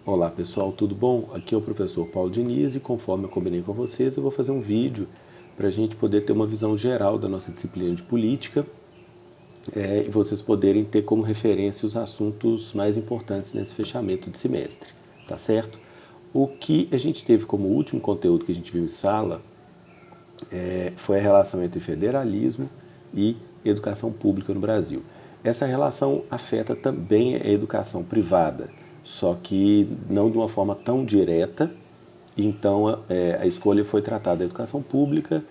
Olá pessoal, tudo bom? Aqui é o professor Paulo Diniz e conforme eu combinei com vocês, eu vou fazer um vídeo para a gente poder ter uma visão geral da nossa disciplina de política e vocês poderem ter como referência os assuntos mais importantes nesse fechamento de semestre, tá certo? O que a gente teve como último conteúdo que a gente viu em sala foi a relação entre federalismo e educação pública no Brasil. Essa relação afeta também a educação privada, só que não de uma forma tão direta. Então, a escolha foi tratar da educação pública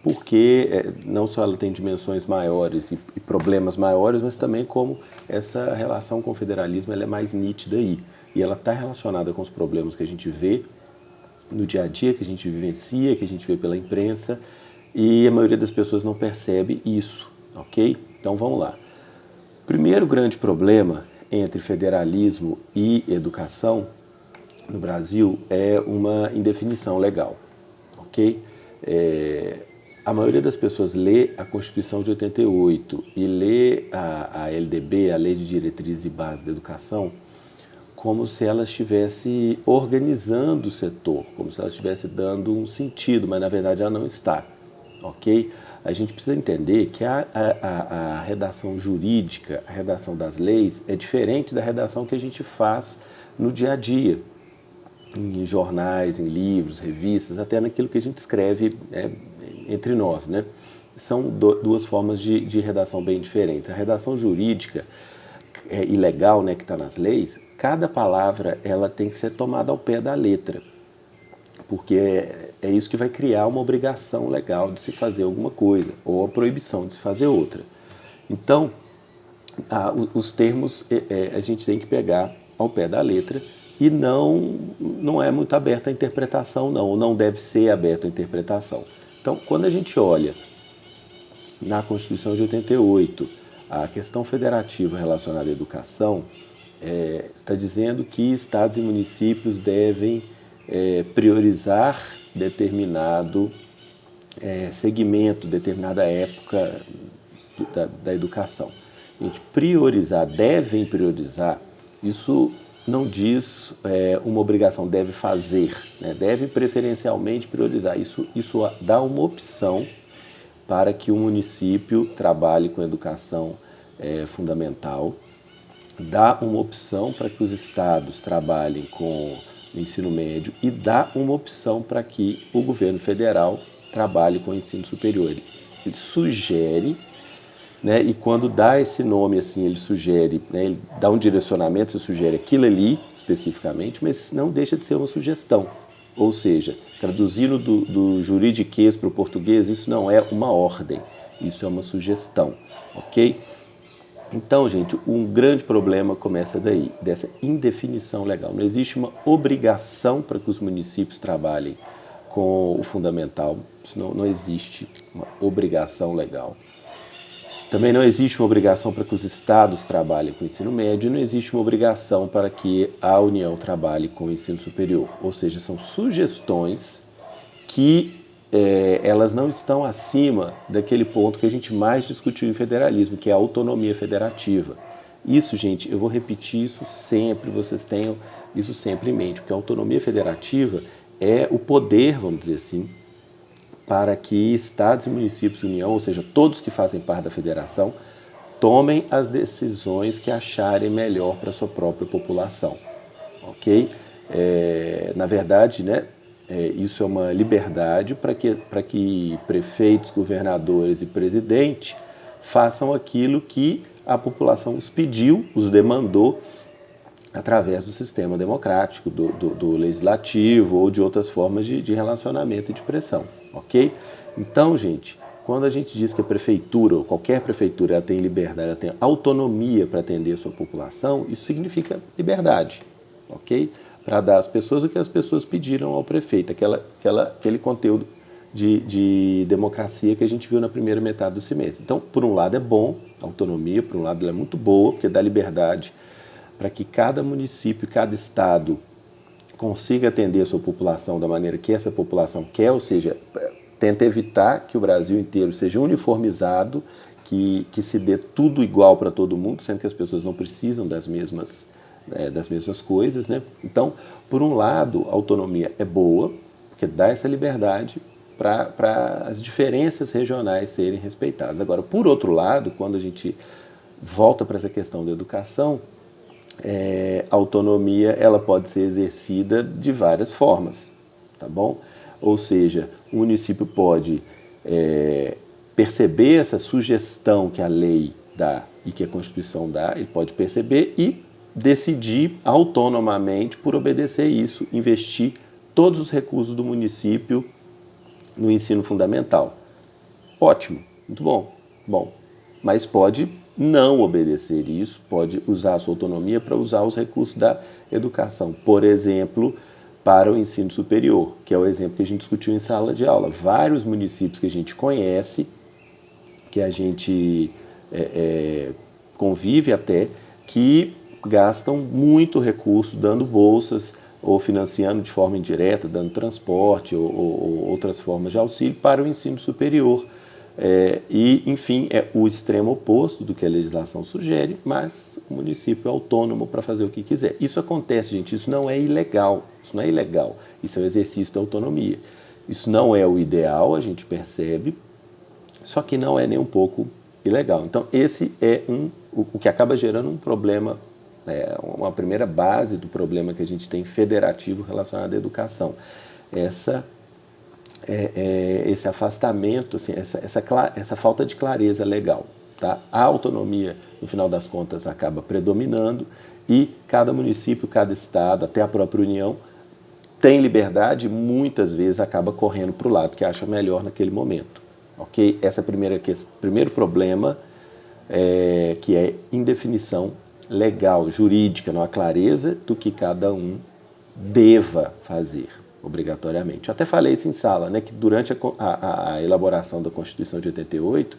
porque não só ela tem dimensões maiores e problemas maiores, mas também como essa relação com o federalismo ela é mais nítida aí. E ela está relacionada com os problemas que a gente vê no dia a dia, que a gente vivencia, que a gente vê pela imprensa, e a maioria das pessoas não percebe isso, ok? Então vamos lá. O primeiro grande problema entre federalismo e educação no Brasil é uma indefinição legal, ok? A maioria das pessoas lê a Constituição de 88 e lê a LDB, a Lei de Diretrizes e Bases da Educação, como se ela estivesse organizando o setor, como se ela estivesse dando um sentido, mas na verdade ela não está, ok? A gente precisa entender que a redação jurídica, a redação das leis, é diferente da redação que a gente faz no dia a dia, em jornais, em livros, revistas, até naquilo que a gente escreve entre nós, né? São duas formas de redação bem diferentes. A redação jurídica e legal, né, que está nas leis, cada palavra ela tem que ser tomada ao pé da letra, porque é isso que vai criar uma obrigação legal de se fazer alguma coisa, ou a proibição de se fazer outra. Então, os termos a gente tem que pegar ao pé da letra e não é muito aberto à interpretação, não, ou não deve ser aberto à interpretação. Então, quando a gente olha na Constituição de 88, a questão federativa relacionada à educação está dizendo que estados e municípios devem priorizar determinado segmento, determinada época da educação. A gente priorizar, devem priorizar, isso não diz uma obrigação, deve fazer, né? Deve preferencialmente priorizar. Isso dá uma opção para que o município trabalhe com educação fundamental, dá uma opção para que os estados trabalhem com o ensino médio e dá uma opção para que o governo federal trabalhe com o ensino superior. Ele sugere, né, e quando dá esse nome assim, ele sugere, né, ele dá um direcionamento, você sugere aquilo ali especificamente, mas não deixa de ser uma sugestão. Ou seja, traduzindo do juridiquês para o português, isso não é uma ordem, isso é uma sugestão, ok? Então, gente, um grande problema começa daí, dessa indefinição legal. Não existe uma obrigação para que os municípios trabalhem com o fundamental, isso não existe uma obrigação legal. Também não existe uma obrigação para que os estados trabalhem com o ensino médio e não existe uma obrigação para que a União trabalhe com o ensino superior. Ou seja, são sugestões que elas não estão acima daquele ponto que a gente mais discutiu em federalismo, que é a autonomia federativa. Isso, gente, eu vou repetir isso sempre, vocês tenham isso sempre em mente, porque a autonomia federativa é o poder, vamos dizer assim, para que estados e municípios de união, ou seja, todos que fazem parte da federação, tomem as decisões que acharem melhor para a sua própria população, ok? Na verdade, né, isso é uma liberdade para que prefeitos, governadores e presidente façam aquilo que a população os pediu, os demandou através do sistema democrático, do legislativo ou de outras formas de relacionamento e de pressão, ok? Então, gente, quando a gente diz que a prefeitura, ou qualquer prefeitura, ela tem liberdade, ela tem autonomia para atender a sua população, isso significa liberdade, ok? Para dar às pessoas o que as pessoas pediram ao prefeito, aquele conteúdo de democracia que a gente viu na primeira metade do semestre. Então, por um lado é bom, a autonomia, por um lado ela é muito boa, porque dá liberdade para que cada município, cada estado consiga atender a sua população da maneira que essa população quer, ou seja, tenta evitar que o Brasil inteiro seja uniformizado, que se dê tudo igual para todo mundo, sendo que as pessoas não precisam das mesmas das mesmas coisas, né? Então, por um lado, a autonomia é boa, porque dá essa liberdade para as diferenças regionais serem respeitadas. Agora, por outro lado, quando a gente volta para essa questão da educação, a autonomia ela pode ser exercida de várias formas, tá bom? Ou seja, o município pode perceber essa sugestão que a lei dá e que a Constituição dá, ele pode perceber e decidir autonomamente por obedecer isso, investir todos os recursos do município no ensino fundamental. Ótimo, muito bom, bom, mas pode não obedecer isso, pode usar a sua autonomia para usar os recursos da educação, por exemplo, para o ensino superior, que é o exemplo que a gente discutiu em sala de aula. Vários municípios que a gente conhece, que a gente convive até, que gastam muito recurso dando bolsas ou financiando de forma indireta, dando transporte ou outras formas de auxílio para o ensino superior. Enfim, é o extremo oposto do que a legislação sugere, mas o município é autônomo para fazer o que quiser. Isso acontece, gente, isso não é ilegal, isso não é ilegal, isso é um exercício da autonomia. Isso não é o ideal, a gente percebe, só que não é nem um pouco ilegal. Então, esse é o que acaba gerando um problema, uma primeira base do problema que a gente tem federativo relacionado à educação. Esse afastamento, assim, essa falta de clareza legal. Tá? A autonomia, no final das contas, acaba predominando e cada município, cada estado, até a própria União, tem liberdade e muitas vezes acaba correndo para o lado que acha melhor naquele momento. Okay? Esse é o primeiro problema, que é indefinição legal, jurídica, não há clareza do que cada um deva fazer obrigatoriamente. Eu até falei isso em sala, né, que durante a elaboração da Constituição de 88,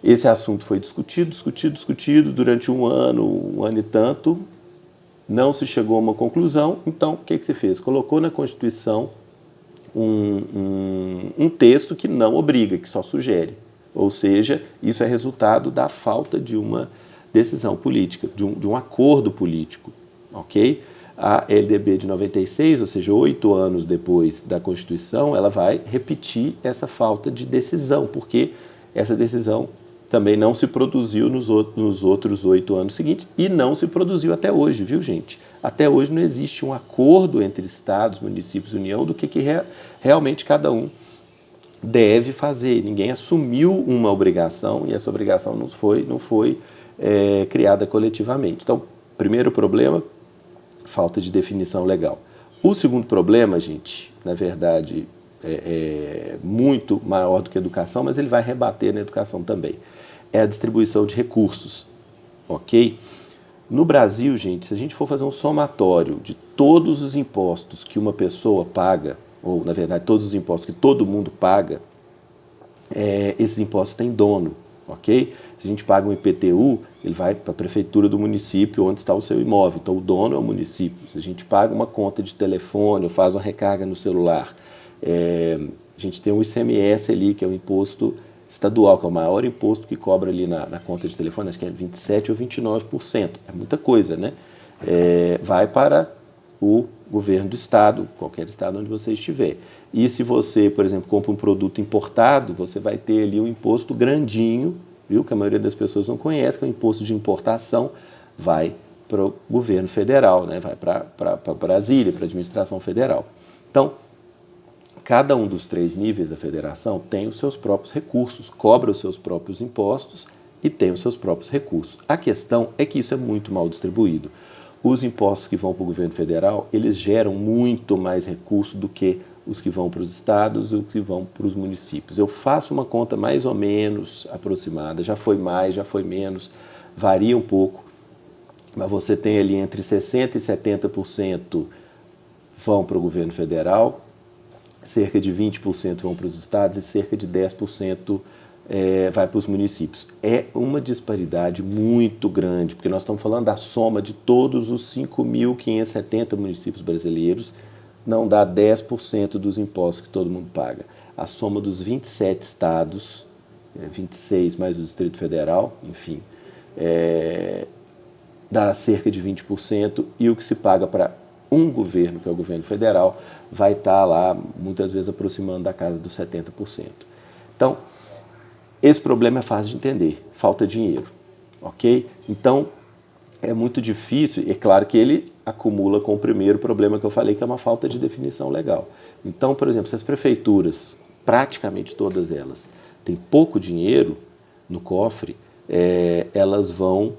esse assunto foi discutido durante um ano e tanto, não se chegou a uma conclusão, então o que se fez? Colocou na Constituição um texto que não obriga, que só sugere. Ou seja, isso é resultado da falta de uma decisão política, de um acordo político, ok? A LDB de 96, ou seja, 8 anos depois da Constituição, ela vai repetir essa falta de decisão, porque essa decisão também não se produziu nos outros 8 anos seguintes e não se produziu até hoje, viu, gente? Até hoje não existe um acordo entre estados, municípios e União do que realmente cada um deve fazer. Ninguém assumiu uma obrigação e essa obrigação não foi criada coletivamente. Então, primeiro problema, falta de definição legal. O segundo problema, gente, na verdade, é muito maior do que a educação, mas ele vai rebater na educação também. É a distribuição de recursos, ok? No Brasil, gente, se a gente for fazer um somatório de todos os impostos que uma pessoa paga, ou, na verdade, todos os impostos que todo mundo paga, esses impostos têm dono, ok? Se a gente paga um IPTU, ele vai para a prefeitura do município onde está o seu imóvel. Então, o dono é o município. Se a gente paga uma conta de telefone ou faz uma recarga no celular, a gente tem um ICMS ali, que é o imposto estadual, que é o maior imposto que cobra ali na conta de telefone, acho que é 27% ou 29%. É muita coisa, né? Vai para o governo do estado, qualquer estado onde você estiver. E se você, por exemplo, compra um produto importado, você vai ter ali um imposto grandinho, viu, que a maioria das pessoas não conhece, que é o imposto de importação, vai para o governo federal, né? Vai para Brasília, para a administração federal. Então, cada um dos 3 níveis da federação tem os seus próprios recursos, cobra os seus próprios impostos e tem os seus próprios recursos. A questão é que isso é muito mal distribuído. Os impostos que vão para o governo federal, eles geram muito mais recurso do que os que vão para os estados e os que vão para os municípios. Eu faço uma conta mais ou menos aproximada, já foi mais, já foi menos, varia um pouco, mas você tem ali entre 60% e 70% vão para o governo federal, cerca de 20% vão para os estados e cerca de 10% vai para os municípios. É uma disparidade muito grande, porque nós estamos falando da soma de todos os 5.570 municípios brasileiros, não dá 10% dos impostos que todo mundo paga. A soma dos 27 estados, 26 mais o Distrito Federal, enfim, dá cerca de 20%, e o que se paga para um governo, que é o governo federal, vai estar lá, muitas vezes, aproximando da casa dos 70%. Então, esse problema é fácil de entender, falta dinheiro, ok? Então, é muito difícil, e é claro que ele acumula com o primeiro problema que eu falei, que é uma falta de definição legal. Então, por exemplo, se as prefeituras, praticamente todas elas, têm pouco dinheiro no cofre, elas vão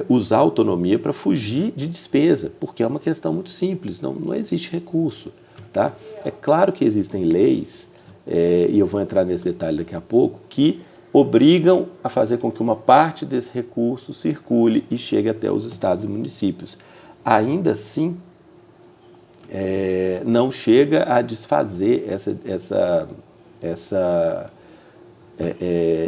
usar a autonomia para fugir de despesa, porque é uma questão muito simples, não existe recurso. Tá? É claro que existem leis, e eu vou entrar nesse detalhe daqui a pouco, que obrigam a fazer com que uma parte desse recurso circule e chegue até os estados e municípios. Ainda assim, não chega a desfazer essa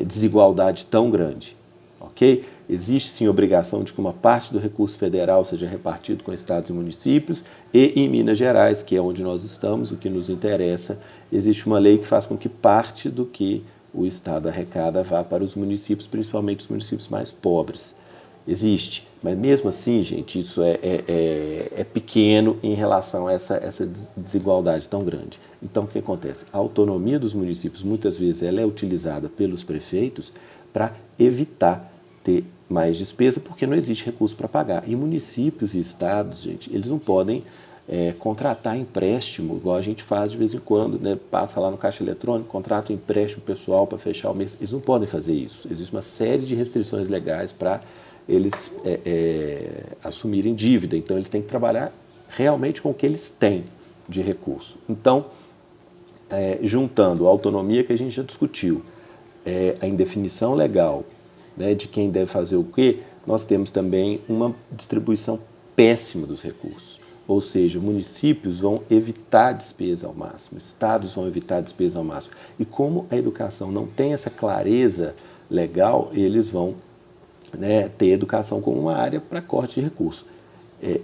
desigualdade tão grande. Okay? Existe sim obrigação de que uma parte do recurso federal seja repartido com estados e municípios, e em Minas Gerais, que é onde nós estamos, o que nos interessa, existe uma lei que faz com que parte do que o estado arrecada vá para os municípios, principalmente os municípios mais pobres. Existe, mas mesmo assim, gente, isso é pequeno em relação a essa desigualdade tão grande. Então, o que acontece? A autonomia dos municípios, muitas vezes, ela é utilizada pelos prefeitos para evitar ter mais despesa, porque não existe recurso para pagar. E municípios e estados, gente, eles não podem contratar empréstimo, igual a gente faz de vez em quando, né? Passa lá no caixa eletrônico, contrata um empréstimo pessoal para fechar o mês. Eles não podem fazer isso. Existe uma série de restrições legais para eles assumirem dívida. Então, eles têm que trabalhar realmente com o que eles têm de recurso. Então, juntando a autonomia que a gente já discutiu, a indefinição legal, né, de quem deve fazer o quê, nós temos também uma distribuição péssima dos recursos. Ou seja, municípios vão evitar a despesa ao máximo, estados vão evitar a despesa ao máximo. E como a educação não tem essa clareza legal, eles vão ter educação como uma área para corte de recursos.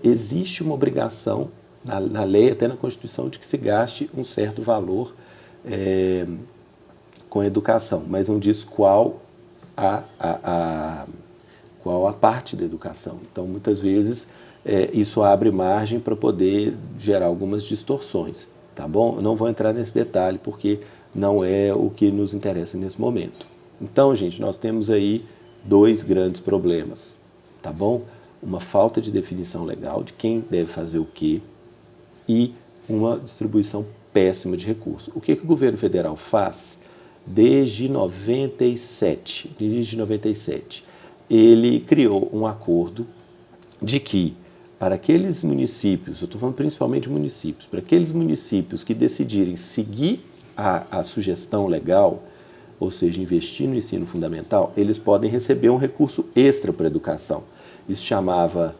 Existe uma obrigação na lei, até na Constituição, de que se gaste um certo valor com a educação, mas não diz qual a parte da educação. Então, muitas vezes, isso abre margem para poder gerar algumas distorções, tá bom? Eu não vou entrar nesse detalhe, porque não é o que nos interessa nesse momento. Então, gente, nós temos aí dois grandes problemas, tá bom? Uma falta de definição legal de quem deve fazer o quê e uma distribuição péssima de recursos. O que o governo federal faz? Desde 97, ele criou um acordo de que, para aqueles municípios, eu estou falando principalmente de municípios, para aqueles municípios que decidirem seguir a sugestão legal, ou seja, investir no ensino fundamental, eles podem receber um recurso extra para a educação. Isso chamava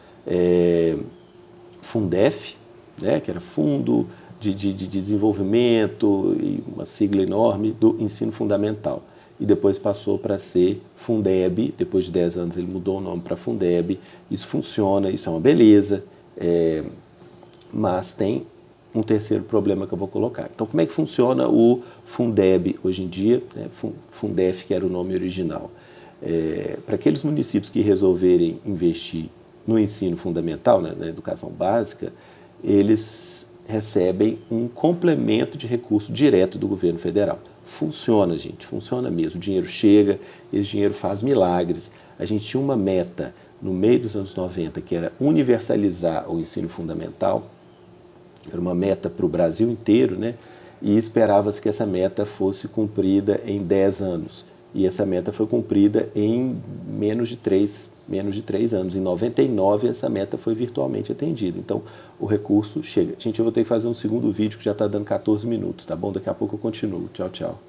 Fundef, né, que era Fundo de Desenvolvimento, e uma sigla enorme, do ensino fundamental. E depois passou para ser Fundeb, depois de 10 anos ele mudou o nome para Fundeb. Isso funciona, isso é uma beleza, mas tem um terceiro problema que eu vou colocar. Então, como é que funciona o Fundeb hoje em dia? Fundef, que era o nome original. Para aqueles municípios que resolverem investir no ensino fundamental, né, na educação básica, eles recebem um complemento de recurso direto do governo federal. Funciona, gente, funciona mesmo. O dinheiro chega, esse dinheiro faz milagres. A gente tinha uma meta no meio dos anos 90, que era universalizar o ensino fundamental. Era uma meta para o Brasil inteiro, né? E esperava-se que essa meta fosse cumprida em 10 anos. E essa meta foi cumprida em menos de 3 anos. Em 99, essa meta foi virtualmente atendida. Então, o recurso chega. Gente, eu vou ter que fazer um segundo vídeo que já está dando 14 minutos, tá bom? Daqui a pouco eu continuo. Tchau, tchau.